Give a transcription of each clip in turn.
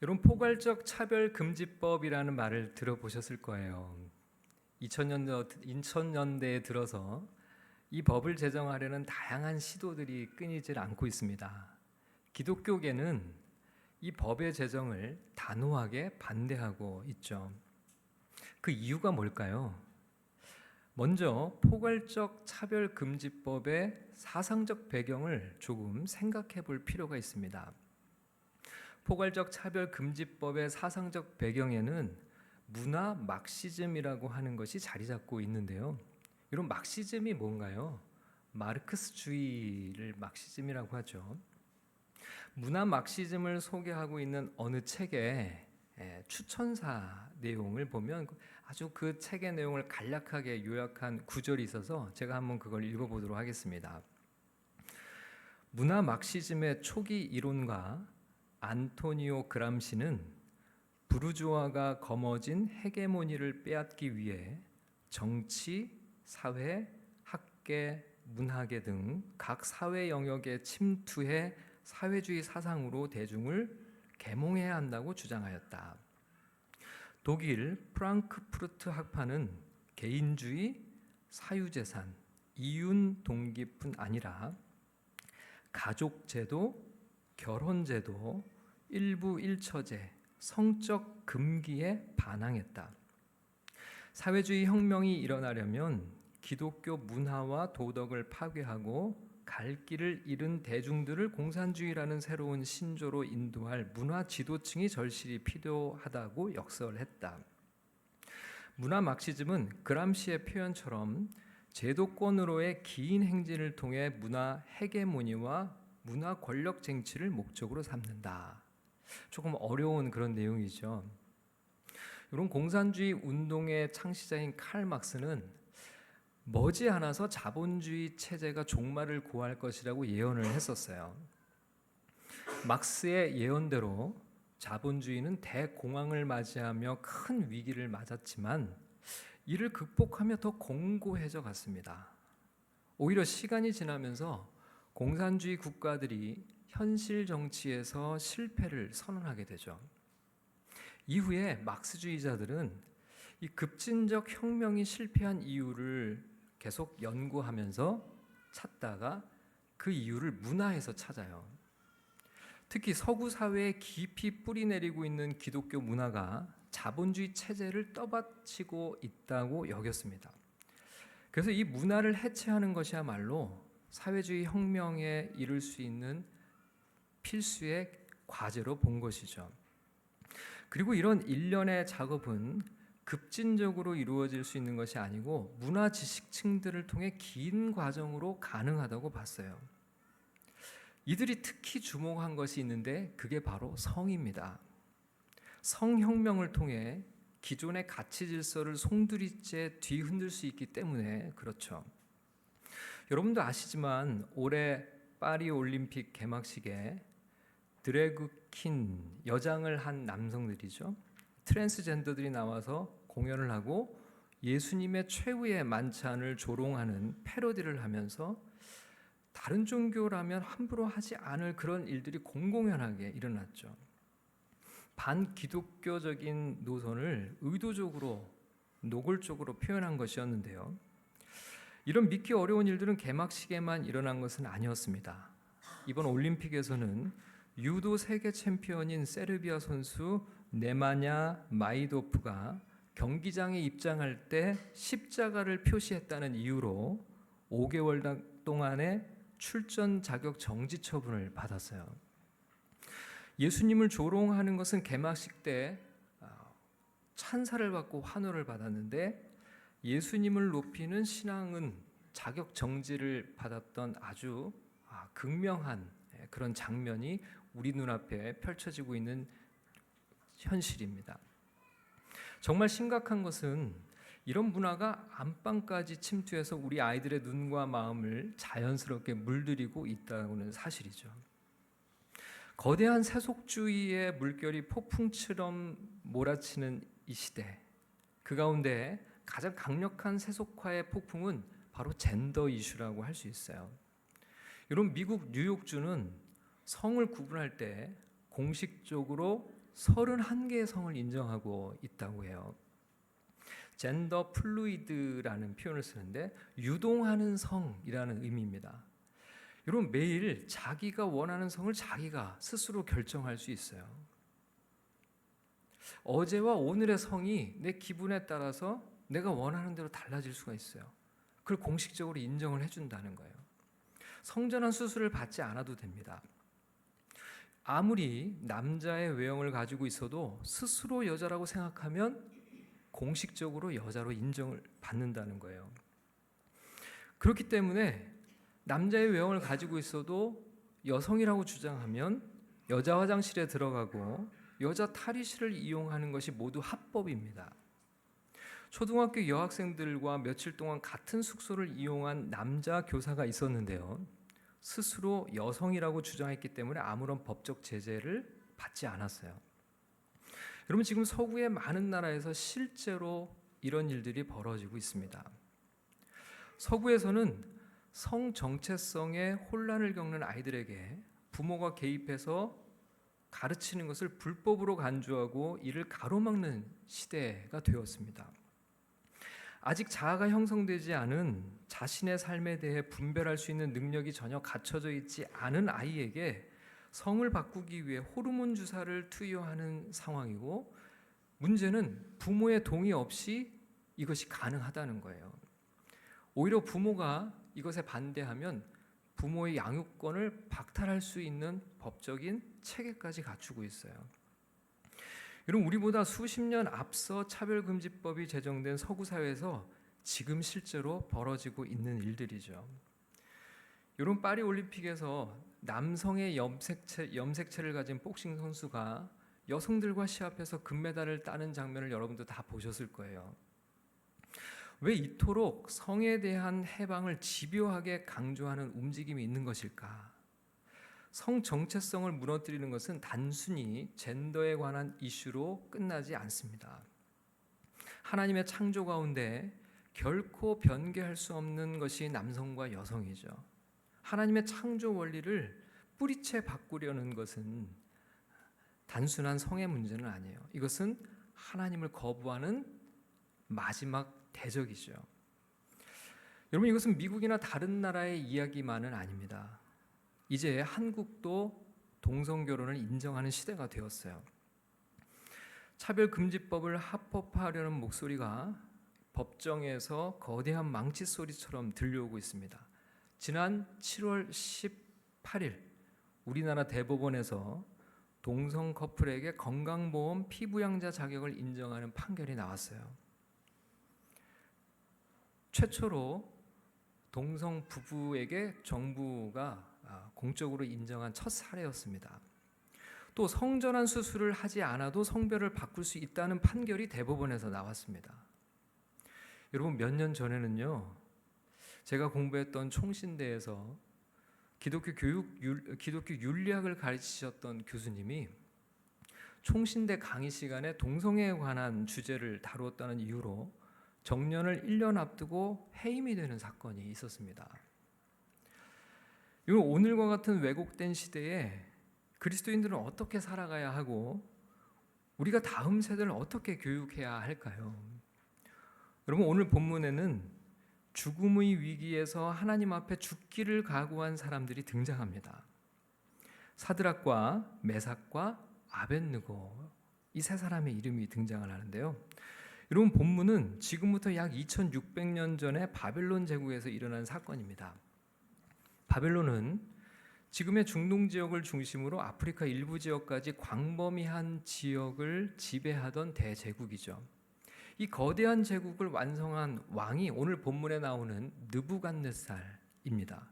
여러분, 포괄적 차별금지법이라는 말을 들어보셨을 거예요. 2000년대에 들어서 이 법을 제정하려는 다양한 시도들이 끊이질 않고 있습니다. 기독교계는 이 법의 제정을 단호하게 반대하고 있죠. 그 이유가 뭘까요? 먼저 포괄적 차별금지법의 사상적 배경을 조금 생각해 볼 필요가 있습니다. 포괄적 차별금지법의 사상적 배경에는 문화 막시즘이라고 하는 것이 자리 잡고 있는데요. 이런 막시즘이 뭔가요? 마르크스주의를 막시즘이라고 하죠. 문화 막시즘을 소개하고 있는 어느 책의 추천사 내용을 보면 아주 그 책의 내용을 간략하게 요약한 구절이 있어서 제가 한번 그걸 읽어보도록 하겠습니다. 문화 막시즘의 초기 이론가 안토니오 그람시는 부르주아가 거머쥔 헤게모니를 빼앗기 위해 정치, 사회, 학계, 문화계 등 각 사회 영역에 침투해 사회주의 사상으로 대중을 계몽해야 한다고 주장하였다. 독일 프랑크푸르트 학파는 개인주의, 사유재산, 이윤 동기뿐 아니라 가족제도, 결혼제도, 일부 일처제, 성적 금기에 반항했다. 사회주의 혁명이 일어나려면 기독교 문화와 도덕을 파괴하고 갈 길을 잃은 대중들을 공산주의라는 새로운 신조로 인도할 문화 지도층이 절실히 필요하다고 역설했다. 문화 막시즘은 그람시의 표현처럼 제도권으로의 기인 행진을 통해 문화 헤게모니와 문화 권력 쟁취를 목적으로 삼는다. 조금 어려운 그런 내용이죠. 이런 공산주의 운동의 창시자인 칼 막스는 머지않아서 자본주의 체제가 종말을 고할 것이라고 예언을 했었어요. 막스의 예언대로 자본주의는 대공황을 맞이하며 큰 위기를 맞았지만 이를 극복하며 더 공고해져 갔습니다. 오히려 시간이 지나면서 공산주의 국가들이 현실 정치에서 실패를 선언하게 되죠. 이후에 막스주의자들은 이 급진적 혁명이 실패한 이유를 계속 연구하면서 찾다가 그 이유를 문화에서 찾아요. 특히 서구 사회에 깊이 뿌리내리고 있는 기독교 문화가 자본주의 체제를 떠받치고 있다고 여겼습니다. 그래서 이 문화를 해체하는 것이야말로 사회주의 혁명에 이룰 수 있는 필수의 과제로 본 것이죠. 그리고 이런 일련의 작업은 급진적으로 이루어질 수 있는 것이 아니고 문화 지식층들을 통해 긴 과정으로 가능하다고 봤어요. 이들이 특히 주목한 것이 있는데 그게 바로 성입니다. 성혁명을 통해 기존의 가치 질서를 송두리째 뒤흔들 수 있기 때문에 그렇죠. 여러분도 아시지만 올해 파리 올림픽 개막식에 드래그퀸 여장을 한 남성들이죠. 트랜스젠더들이 나와서 공연을 하고 예수님의 최후의 만찬을 조롱하는 패러디를 하면서 다른 종교라면 함부로 하지 않을 그런 일들이 공공연하게 일어났죠. 반기독교적인 노선을 의도적으로 노골적으로 표현한 것이었는데요. 이런 믿기 어려운 일들은 개막식에만 일어난 것은 아니었습니다. 이번 올림픽에서는 유도 세계 챔피언인 세르비아 선수 네마냐 마이도프가 경기장에 입장할 때 십자가를 표시했다는 이유로 5개월 동안의 출전 자격 정지 처분을 받았어요. 예수님을 조롱하는 것은 개막식 때 찬사를 받고 환호를 받았는데 예수님을 높이는 신앙은 자격 정지를 받았던 아주 극명한 그런 장면이 우리 눈앞에 펼쳐지고 있는 현실입니다. 정말 심각한 것은 이런 문화가 안방까지 침투해서 우리 아이들의 눈과 마음을 자연스럽게 물들이고 있다는 사실이죠. 거대한 세속주의의 물결이 폭풍처럼 몰아치는 이 시대, 그 가운데 가장 강력한 세속화의 폭풍은 바로 젠더 이슈라고 할 수 있어요. 여러분, 미국 뉴욕주는 성을 구분할 때 공식적으로 31개의 성을 인정하고 있다고 해요. 젠더 플루이드라는 표현을 쓰는데 유동하는 성이라는 의미입니다. 여러분, 매일 자기가 원하는 성을 자기가 스스로 결정할 수 있어요. 어제와 오늘의 성이 내 기분에 따라서 내가 원하는 대로 달라질 수가 있어요. 그걸 공식적으로 인정을 해준다는 거예요. 성전환 수술을 받지 않아도 됩니다. 아무리 남자의 외형을 가지고 있어도 스스로 여자라고 생각하면 공식적으로 여자로 인정을 받는다는 거예요. 그렇기 때문에 남자의 외형을 가지고 있어도 여성이라고 주장하면 여자 화장실에 들어가고 여자 탈의실을 이용하는 것이 모두 합법입니다. 초등학교 여학생들과 며칠 동안 같은 숙소를 이용한 남자 교사가 있었는데요. 스스로 여성이라고 주장했기 때문에 아무런 법적 제재를 받지 않았어요. 여러분, 지금 서구의 많은 나라에서 실제로 이런 일들이 벌어지고 있습니다. 서구에서는 성 정체성에 혼란을 겪는 아이들에게 부모가 개입해서 가르치는 것을 불법으로 간주하고 이를 가로막는 시대가 되었습니다. 아직 자아가 형성되지 않은 자신의 삶에 대해 분별할 수 있는 능력이 전혀 갖춰져 있지 않은 아이에게 성을 바꾸기 위해 호르몬 주사를 투여하는 상황이고, 문제는 부모의 동의 없이 이것이 가능하다는 거예요. 오히려 부모가 이것에 반대하면 부모의 양육권을 박탈할 수 있는 법적인 체계까지 갖추고 있어요. 여러분, 우리보다 수십 년 앞서 차별금지법이 제정된 서구 사회에서 지금 실제로 벌어지고 있는 일들이죠. 여러분, 파리 올림픽에서 남성의 염색체를 가진 복싱 선수가 여성들과 시합해서 금메달을 따는 장면을 여러분도 다 보셨을 거예요. 왜 이토록 성에 대한 해방을 집요하게 강조하는 움직임이 있는 것일까? 성 정체성을 무너뜨리는 것은 단순히 젠더에 관한 이슈로 끝나지 않습니다. 하나님의 창조 가운데 결코 변개할 수 없는 것이 남성과 여성이죠. 하나님의 창조 원리를 뿌리채 바꾸려는 것은 단순한 성의 문제는 아니에요. 이것은 하나님을 거부하는 마지막 대적이죠. 여러분, 이것은 미국이나 다른 나라의 이야기만은 아닙니다. 이제 한국도 동성결혼을 인정하는 시대가 되었어요. 차별금지법을 합법화하려는 목소리가 법정에서 거대한 망치 소리처럼 들려오고 있습니다. 지난 7월 18일 우리나라 대법원에서 동성 커플에게 건강보험 피부양자 자격을 인정하는 판결이 나왔어요. 최초로 동성 부부에게 정부가 공적으로 인정한 첫 사례였습니다. 또 성전환 수술을 하지 않아도 성별을 바꿀 수 있다는 판결이 대법원에서 나왔습니다. 여러분, 몇 년 전에는요, 제가 공부했던 총신대에서 기독교 윤리학을 가르치셨던 교수님이 총신대 강의 시간에 동성애에 관한 주제를 다루었다는 이유로 정년을 1년 앞두고 해임이 되는 사건이 있었습니다. 오늘과 같은 왜곡된 시대에 그리스도인들은 어떻게 살아가야 하고 우리가 다음 세대를 어떻게 교육해야 할까요? 여러분, 오늘 본문에는 죽음의 위기에서 하나님 앞에 죽기를 각오한 사람들이 등장합니다. 사드락과 메삭과 아벳느고, 이 세 사람의 이름이 등장을 하는데요. 여러분, 본문은 지금부터 약 2600년 전에 바벨론 제국에서 일어난 사건입니다. 바벨론은 지금의 중동 지역을 중심으로 아프리카 일부 지역까지 광범위한 지역을 지배하던 대제국이죠. 이 거대한 제국을 완성한 왕이 오늘 본문에 나오는 느부갓네살입니다.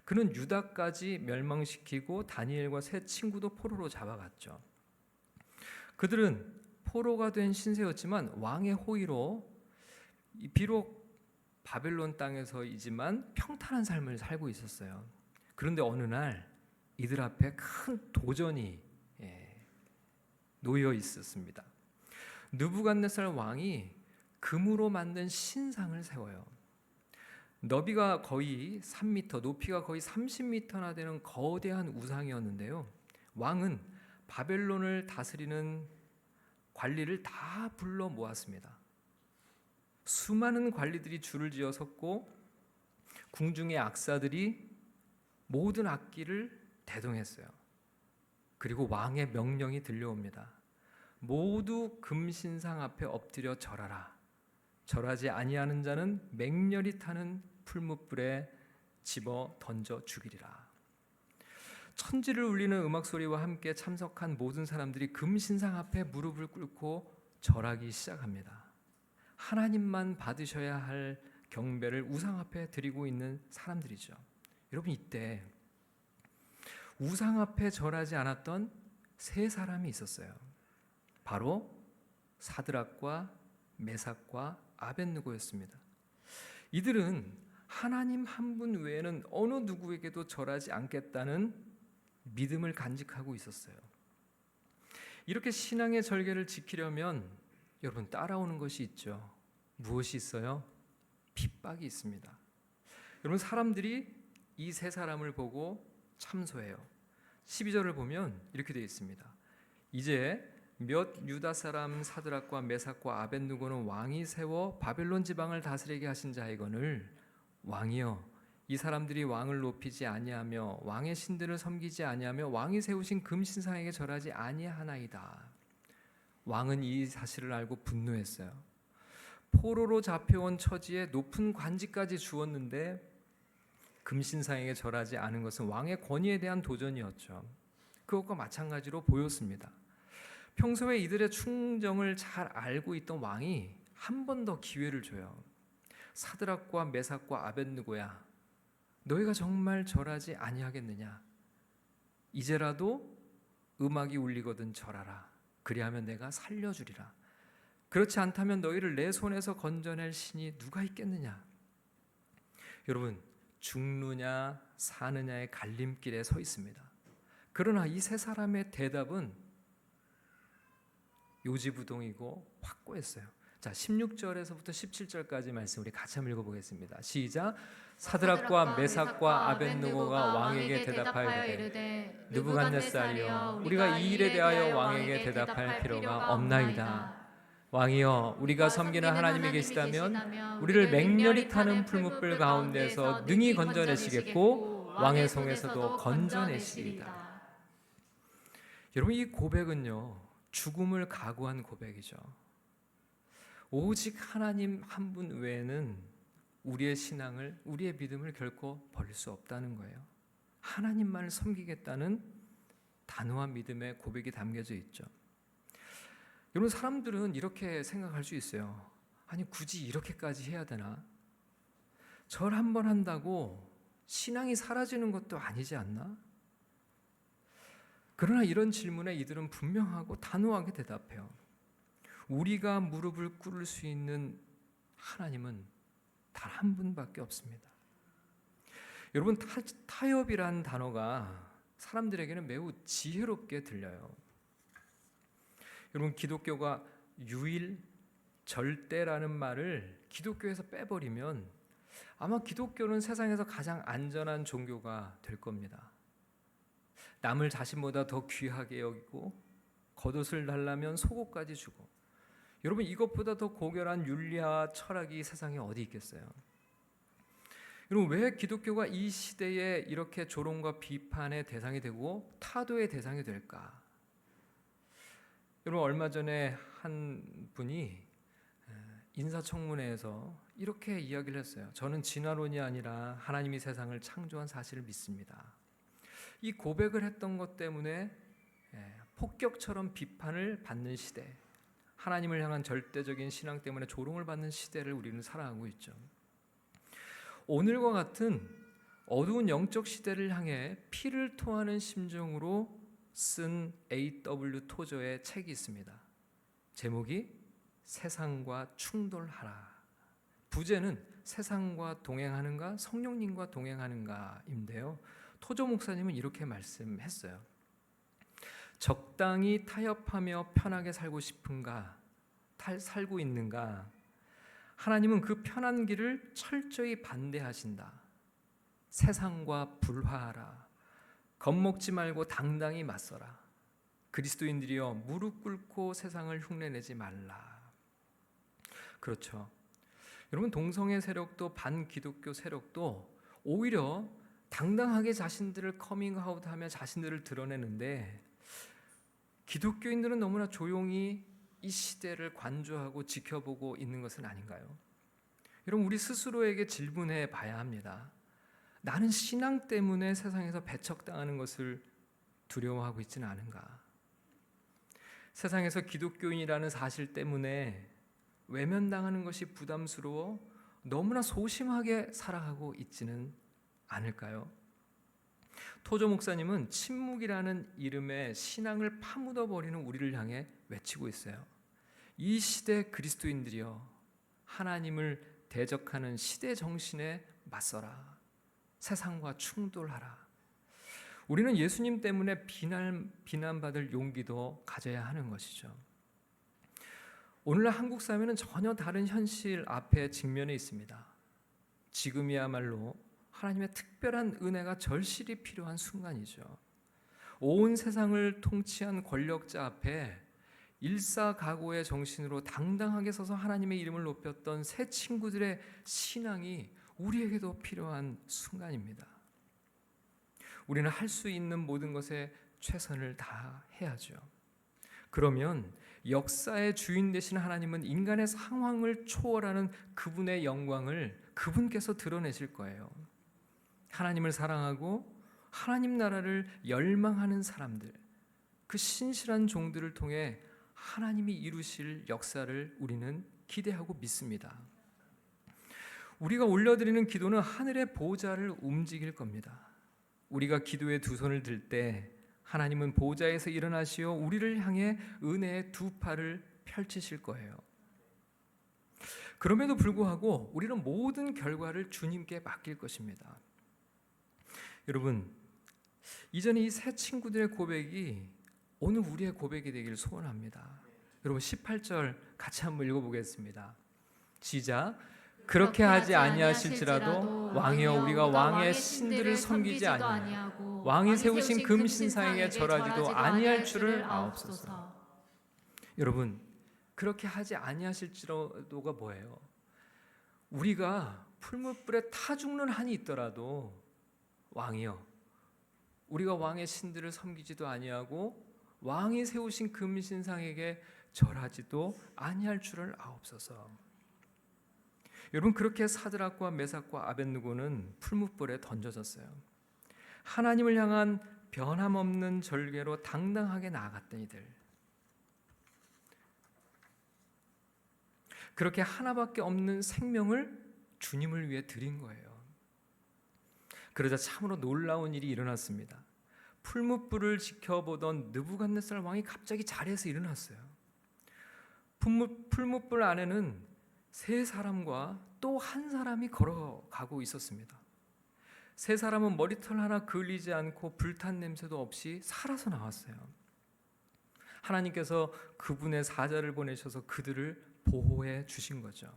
그는 유다까지 멸망시키고 다니엘과 세 친구도 포로로 잡아갔죠. 그들은 포로가 된 신세였지만 왕의 호의로 비록 바벨론 땅에서이지만 평탄한 삶을 살고 있었어요. 그런데 어느 날 이들 앞에 큰 도전이 놓여 있었습니다. 느부갓네살 왕이 금으로 만든 신상을 세워요. 너비가 거의 3m, 높이가 거의 30m나 되는 거대한 우상이었는데요. 왕은 바벨론을 다스리는 관리를 다 불러 모았습니다. 수많은 관리들이 줄을 지어 섰고 궁중의 악사들이 모든 악기를 대동했어요. 그리고 왕의 명령이 들려옵니다. 모두 금신상 앞에 엎드려 절하라. 절하지 아니하는 자는 맹렬히 타는 풀무불에 집어 던져 죽이리라. 천지를 울리는 음악 소리와 함께 참석한 모든 사람들이 금신상 앞에 무릎을 꿇고 절하기 시작합니다. 하나님만 받으셔야 할 경배를 우상 앞에 드리고 있는 사람들이죠. 여러분, 이때 우상 앞에 절하지 않았던 세 사람이 있었어요. 바로 사드락과 메삭과 아벳느고였습니다. 이들은 하나님 한 분 외에는 어느 누구에게도 절하지 않겠다는 믿음을 간직하고 있었어요. 이렇게 신앙의 절개를 지키려면 여러분, 따라오는 것이 있죠. 무엇이 있어요? 핍박이 있습니다. 여러분, 사람들이 이 세 사람을 보고 참소해요. 12절을 보면 이렇게 되어 있습니다. 이제 몇 유다 사람 사드락과 메삭과 아벳느고는 왕이 세워 바벨론 지방을 다스리게 하신 자이거늘 왕이여, 이 사람들이 왕을 높이지 아니하며 왕의 신들을 섬기지 아니하며 왕이 세우신 금신상에게 절하지 아니하나이다. 왕은 이 사실을 알고 분노했어요. 포로로 잡혀온 처지에 높은 관직까지 주었는데 금신상에게 절하지 않은 것은 왕의 권위에 대한 도전이었죠. 그것과 마찬가지로 보였습니다. 평소에 이들의 충정을 잘 알고 있던 왕이 한 번 더 기회를 줘요. 사드락과 메삭과 아벳느고야, 너희가 정말 절하지 아니하겠느냐? 이제라도 음악이 울리거든 절하라. 그리하면 내가 살려주리라. 그렇지 않다면 너희를 내 손에서 건져낼 신이 누가 있겠느냐? 여러분, 죽느냐 사느냐의 갈림길에 서 있습니다. 그러나 이 세 사람의 대답은 요지부동이고 확고했어요. 자, 16절에서부터 17절까지 말씀 우리 같이 한번 읽어보겠습니다. 시작. 사드락과 메삭과 아벳느고가 왕에게 대답하여 이르되 느부갓네살이여, 우리가 이 일에 대하여 왕에게 대답할 필요가 없나이다. 왕이여, 우리가 섬기는 하나님이 계시다면 우리를 맹렬히 타는 풀무불 가운데서 능히 건져내시겠고 왕의 손에서도 건져내시리이다. 여러분, 이 고백은요, 죽음을 각오한 고백이죠. 오직 하나님 한 분 외에는 우리의 신앙을, 우리의 믿음을 결코 버릴 수 없다는 거예요. 하나님만을 섬기겠다는 단호한 믿음의 고백이 담겨져 있죠. 여러분, 사람들은 이렇게 생각할 수 있어요. 아니, 굳이 이렇게까지 해야 되나? 절 한 번 한다고 신앙이 사라지는 것도 아니지 않나? 그러나 이런 질문에 이들은 분명하고 단호하게 대답해요. 우리가 무릎을 꿇을 수 있는 하나님은 단 한 분밖에 없습니다. 여러분, 타협이란 단어가 사람들에게는 매우 지혜롭게 들려요. 여러분, 기독교가 유일, 절대라는 말을 기독교에서 빼버리면 아마 기독교는 세상에서 가장 안전한 종교가 될 겁니다. 남을 자신보다 더 귀하게 여기고 겉옷을 달라면 속옷까지 주고, 여러분, 이것보다 더 고결한 윤리와 철학이 세상에 어디 있겠어요? 여러분, 왜 기독교가 이 시대에 이렇게 조롱과 비판의 대상이 되고 타도의 대상이 될까? 여러분, 얼마 전에 한 분이 인사청문회에서 이렇게 이야기를 했어요. 저는 진화론이 아니라 하나님이 세상을 창조한 사실을 믿습니다. 이 고백을 했던 것 때문에 폭격처럼 비판을 받는 시대, 하나님을 향한 절대적인 신앙 때문에 조롱을 받는 시대를 우리는 살아가고 있죠. 오늘과 같은 어두운 영적 시대를 향해 피를 토하는 심정으로 쓴 A.W. 토저의 책이 있습니다. 제목이 세상과 충돌하라. 부제는 세상과 동행하는가, 성령님과 동행하는가인데요. 토저 목사님은 이렇게 말씀했어요. 적당히 타협하며 편하게 살고 싶은가, 살고 있는가? 하나님은 그 편한 길을 철저히 반대하신다. 세상과 불화하라. 겁먹지 말고 당당히 맞서라. 그리스도인들이여 무릎 꿇고 세상을 흉내내지 말라. 그렇죠. 여러분, 동성애 세력도 반기독교 세력도 오히려 당당하게 자신들을 커밍아웃하며 자신들을 드러내는데, 기독교인들은 너무나 조용히 이 시대를 관조하고 지켜보고 있는 것은 아닌가요? 여러분, 우리 스스로에게 질문해 봐야 합니다. 나는 신앙 때문에 세상에서 배척당하는 것을 두려워하고 있지는 않은가? 세상에서 기독교인이라는 사실 때문에 외면당하는 것이 부담스러워 너무나 소심하게 살아가고 있지는 않을까요? 토조 목사님은 침묵이라는 이름의 신앙을 파묻어버리는 우리를 향해 외치고 있어요. 이 시대 그리스도인들이여, 하나님을 대적하는 시대 정신에 맞서라. 세상과 충돌하라. 우리는 예수님 때문에 비난받을 용기도 가져야 하는 것이죠. 오늘날 한국 사회는 전혀 다른 현실 앞에 직면해 있습니다. 지금이야말로 하나님의 특별한 은혜가 절실히 필요한 순간이죠. 온 세상을 통치한 권력자 앞에 일사각오의 정신으로 당당하게 서서 하나님의 이름을 높였던 새 친구들의 신앙이 우리에게도 필요한 순간입니다. 우리는 할 수 있는 모든 것에 최선을 다해야죠. 그러면 역사의 주인 되신 하나님은 인간의 상황을 초월하는 그분의 영광을 그분께서 드러내실 거예요. 하나님을 사랑하고 하나님 나라를 열망하는 사람들, 그 신실한 종들을 통해 하나님이 이루실 역사를 우리는 기대하고 믿습니다. 우리가 올려드리는 기도는 하늘의 보좌를 움직일 겁니다. 우리가 기도에 두 손을 들 때 하나님은 보좌에서 일어나시어 우리를 향해 은혜의 두 팔을 펼치실 거예요. 그럼에도 불구하고 우리는 모든 결과를 주님께 맡길 것입니다. 여러분, 이전에 이 세 친구들의 고백이 오늘 우리의 고백이 되기를 소원합니다. 여러분, 18절 같이 한번 읽어보겠습니다. 시작. 그렇게 하지 아니하실지라도 왕이여, 우리가 왕의 신들을 섬기지 아니하고 왕이 세우신 금신상에게 절하지도 아니할 줄을 아옵소서. 여러분, 그렇게 하지 아니하실지라도가 뭐예요? 우리가 풀무불에 타 죽는 한이 있더라도 왕이여, 우리가 왕의 신들을 섬기지도 아니하고 왕이 세우신 금신상에게 절하지도 아니할 줄을 아옵소서. 여러분, 그렇게 사드락과 메삭과 아벳느고는 풀무불에 던져졌어요. 하나님을 향한 변함없는 절개로 당당하게 나아갔던 이들, 그렇게 하나밖에 없는 생명을 주님을 위해 드린 거예요. 그러자 참으로 놀라운 일이 일어났습니다. 풀무불을 지켜보던 느부갓네살 왕이 갑자기 자리에서 일어났어요. 풀무불 안에는 세 사람과 또 한 사람이 걸어가고 있었습니다. 세 사람은 머리털 하나 그을리지 않고 불탄 냄새도 없이 살아서 나왔어요. 하나님께서 그분의 사자를 보내셔서 그들을 보호해 주신 거죠.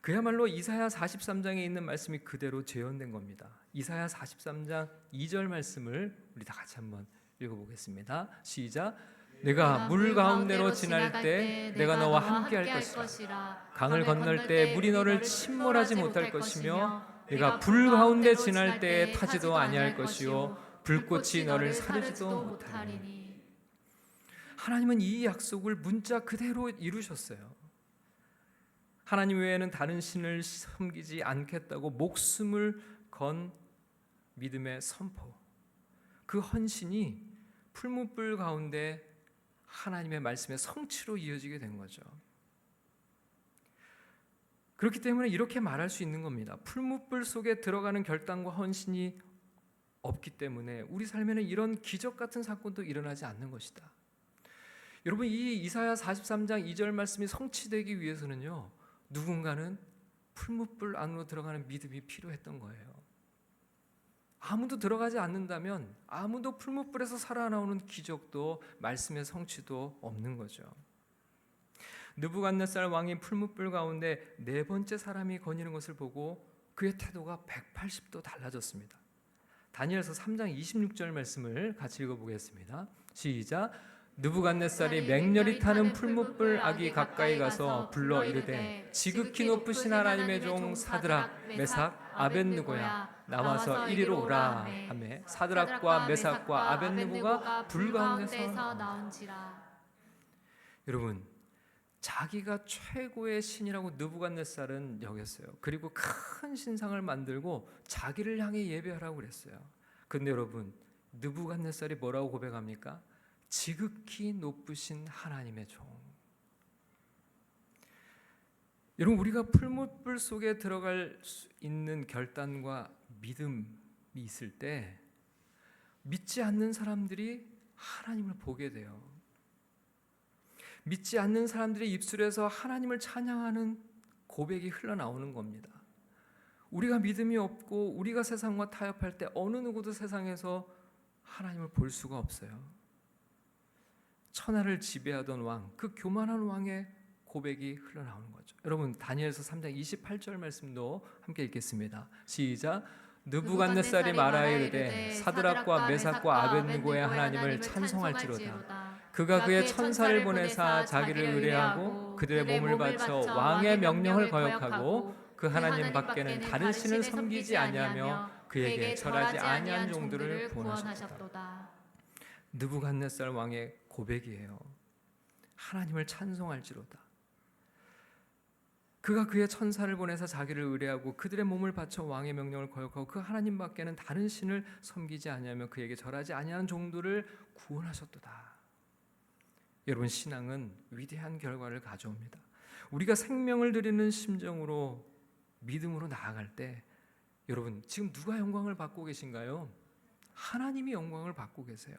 그야말로 이사야 43장에 있는 말씀이 그대로 재현된 겁니다. 이사야 43장 2절 말씀을 우리 다 같이 한번 읽어보겠습니다. 시작. 내가 물 가운데로 지날 때 내가 너와 함께 할 것이라. 강을 건널 때 물이 너를 침몰하지 못할 것이며 내가 불 가운데 지날 때에 타지도 아니할 것이요 불꽃이 너를 사르지도 못하리니. 하나님은 이 약속을 문자 그대로 이루셨어요. 하나님 외에는 다른 신을 섬기지 않겠다고 목숨을 건 믿음의 선포, 그 헌신이 풀무불 가운데 하나님의 말씀의 성취로 이어지게 된 거죠. 그렇기 때문에 이렇게 말할 수 있는 겁니다. 풀무불 속에 들어가는 결단과 헌신이 없기 때문에 우리 삶에는 이런 기적 같은 사건도 일어나지 않는 것이다. 여러분, 이 이사야 43장 2절 말씀이 성취되기 위해서는요, 누군가는 풀무불 안으로 들어가는 믿음이 필요했던 거예요. 아무도 들어가지 않는다면 아무도 풀무불에서 살아나오는 기적도 말씀의 성취도 없는 거죠. 느부갓네살 왕이 풀무불 가운데 네 번째 사람이 거니는 것을 보고 그의 태도가 180도 달라졌습니다. 다니엘서 3장 26절 말씀을 같이 읽어보겠습니다. 시작. 느부갓네살이 맹렬히 타는 풀무불 아기 가까이 가서 불러 이르되 지극히 높으신 하나님의 종 사드락 메삭 아벳느고야 나와서 이리로 오라 하매 사드락과 메삭과 아벳느고가 불 가운데서 나온지라. 여러분, 자기가 최고의 신이라고 느부갓네살은 여겼어요. 그리고 큰 신상을 만들고 자기를 향해 예배하라고 그랬어요. 근데 여러분, 느부갓네살이 뭐라고 고백합니까? 지극히 높으신 하나님의 종. 여러분, 우리가 풀무불 속에 들어갈 수 있는 결단과 믿음이 있을 때 믿지 않는 사람들이 하나님을 보게 돼요. 믿지 않는 사람들의 입술에서 하나님을 찬양하는 고백이 흘러나오는 겁니다. 우리가 믿음이 없고 우리가 세상과 타협할 때 어느 누구도 세상에서 하나님을 볼 수가 없어요. 천하를 지배하던 왕, 그 교만한 왕의 고백이 흘러나오는 거죠. 여러분, 다니엘서 3장 28절 말씀도 함께 읽겠습니다. 시작. 느부갓네살이 말하여 이르되 사드락과 메삭과 아벳느고의 하나님을 찬송할지로다. 그가 그의 천사를 보내사 자기를 의뢰하고 그들의 몸을 바쳐 왕의 명령을 거역하고 그 하나님 밖에는 다른 신을 섬기지 아니하며 그에게 절하지 아니한 종들을 구원하셨도다. 느부갓네살 왕의 고백이에요. 하나님을 찬송할지로다. 그가 그의 천사를 보내서 자기를 의뢰하고 그들의 몸을 바쳐 왕의 명령을 거역하고 그 하나님 밖에는 다른 신을 섬기지 아니하며 그에게 절하지 아니하는 종들을 구원하셨도다. 여러분, 신앙은 위대한 결과를 가져옵니다. 우리가 생명을 드리는 심정으로 믿음으로 나아갈 때 여러분, 지금 누가 영광을 받고 계신가요? 하나님이 영광을 받고 계세요.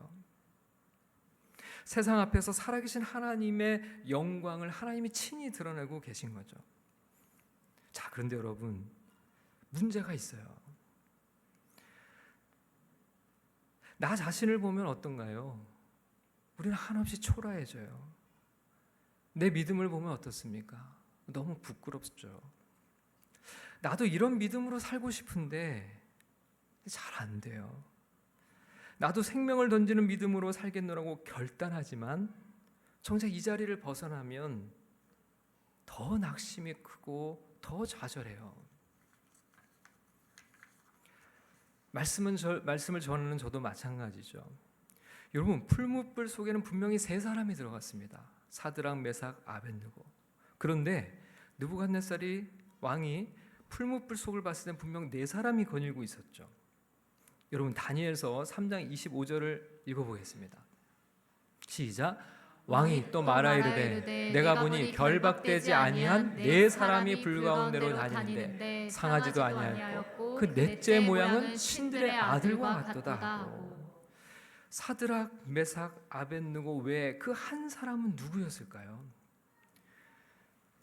세상 앞에서 살아계신 하나님의 영광을 하나님이 친히 드러내고 계신 거죠. 자, 그런데 여러분, 문제가 있어요. 나 자신을 보면 어떤가요? 우리는 한없이 초라해져요. 내 믿음을 보면 어떻습니까? 너무 부끄럽죠. 나도 이런 믿음으로 살고 싶은데 잘 안 돼요. 나도 생명을 던지는 믿음으로 살겠노라고 결단하지만 정작 이 자리를 벗어나면 더 낙심이 크고 더 좌절해요. 말씀을 전하는 저도 마찬가지죠. 여러분, 풀무불 속에는 분명히 세 사람이 들어갔습니다. 사드락, 메삭, 아벳느고. 그런데 느부갓네살이 왕이 풀무불 속을 봤을 때 분명 네 사람이 거닐고 있었죠. 여러분, 다니엘서 3장 25절을 읽어보겠습니다. 시작. 왕이 또 말하여 이르되 내가 보니 결박되지 아니한 네 사람이 불 가운데로 다니는데 상하지도 아니하였고 그 넷째 모양은 신들의 아들과 같도다 하고. 사드락, 메삭, 아벳느고 외에 그 한 사람은 누구였을까요?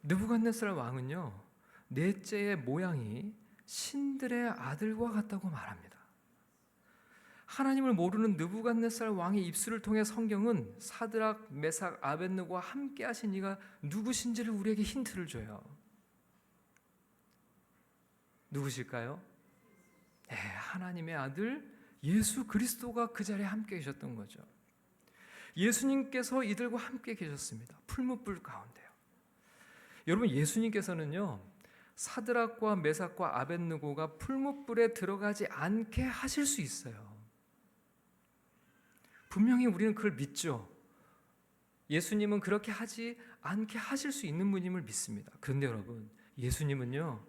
느부갓네살 왕은요, 넷째의 모양이 신들의 아들과 같다고 말합니다. 하나님을 모르는 느부갓네살 왕의 입술을 통해 성경은 사드락, 메삭, 아벳느고와 함께 하신 이가 누구신지를 우리에게 힌트를 줘요. 누구실까요? 네, 하나님의 아들 예수 그리스도가 그 자리에 함께 계셨던 거죠. 예수님께서 이들과 함께 계셨습니다. 풀무불 가운데요. 여러분, 예수님께서는요, 사드락과 메삭과 아벳느고가 풀무불에 들어가지 않게 하실 수 있어요. 분명히 우리는 그걸 믿죠. 예수님은 그렇게 하지 않게 하실 수 있는 분임을 믿습니다. 그런데 여러분, 예수님은요,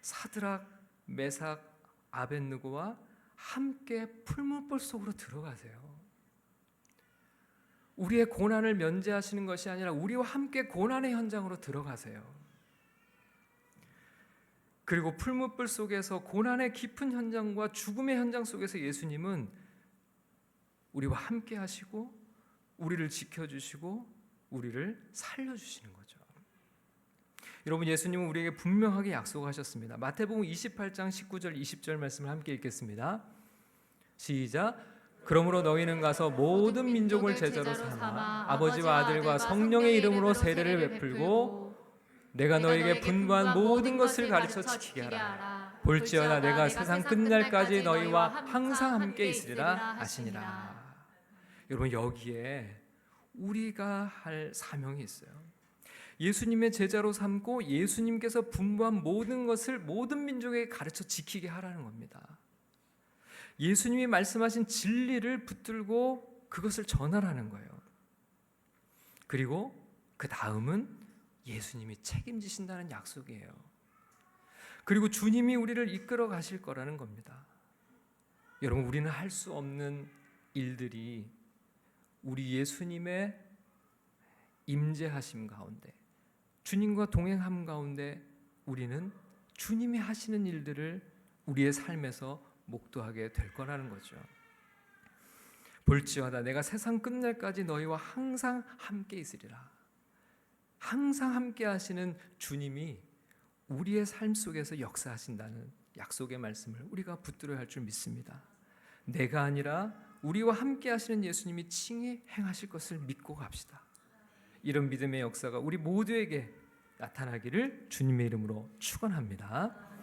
사드락, 메삭, 아벳느고와 함께 풀무불 속으로 들어가세요. 우리의 고난을 면제하시는 것이 아니라 우리와 함께 고난의 현장으로 들어가세요. 그리고 풀무불 속에서 고난의 깊은 현장과 죽음의 현장 속에서 예수님은 우리와 함께 하시고 우리를 지켜주시고 우리를 살려주시는 거죠. 여러분, 예수님은 우리에게 분명하게 약속하셨습니다. 마태복음 28장 19절 20절 말씀을 함께 읽겠습니다. 시작. 그러므로 너희는 가서 모든 민족을 제자로 삼아 아버지와 아들과 성령의 이름으로 세례를 베풀고 내가 너희에게 분부한 모든 것을 가르쳐 지키게 하라. 볼지어다 내가 세상 끝날까지 너희와 항상 함께 있으리라 하시니라. 여러분, 여기에 우리가 할 사명이 있어요. 예수님의 제자로 삼고 예수님께서 분부한 모든 것을 모든 민족에게 가르쳐 지키게 하라는 겁니다. 예수님이 말씀하신 진리를 붙들고 그것을 전하라는 거예요. 그리고 그 다음은 예수님이 책임지신다는 약속이에요. 그리고 주님이 우리를 이끌어 가실 거라는 겁니다. 여러분, 우리는 할 수 없는 일들이 우리 예수님의 임재하심 가운데, 주님과 동행함 가운데 우리는 주님이 하시는 일들을 우리의 삶에서 목도하게 될 거라는 거죠. 볼지어다 내가 세상 끝날까지 너희와 항상 함께 있으리라. 항상 함께 하시는 주님이 우리의 삶 속에서 역사하신다는 약속의 말씀을 우리가 붙들어야 할 줄 믿습니다. 내가 아니라 우리와 함께 하시는 예수님이 칭히 행하실 것을 믿고 갑시다. 이런 믿음의 역사가 우리 모두에게 나타나기를 주님의 이름으로 축원합니다.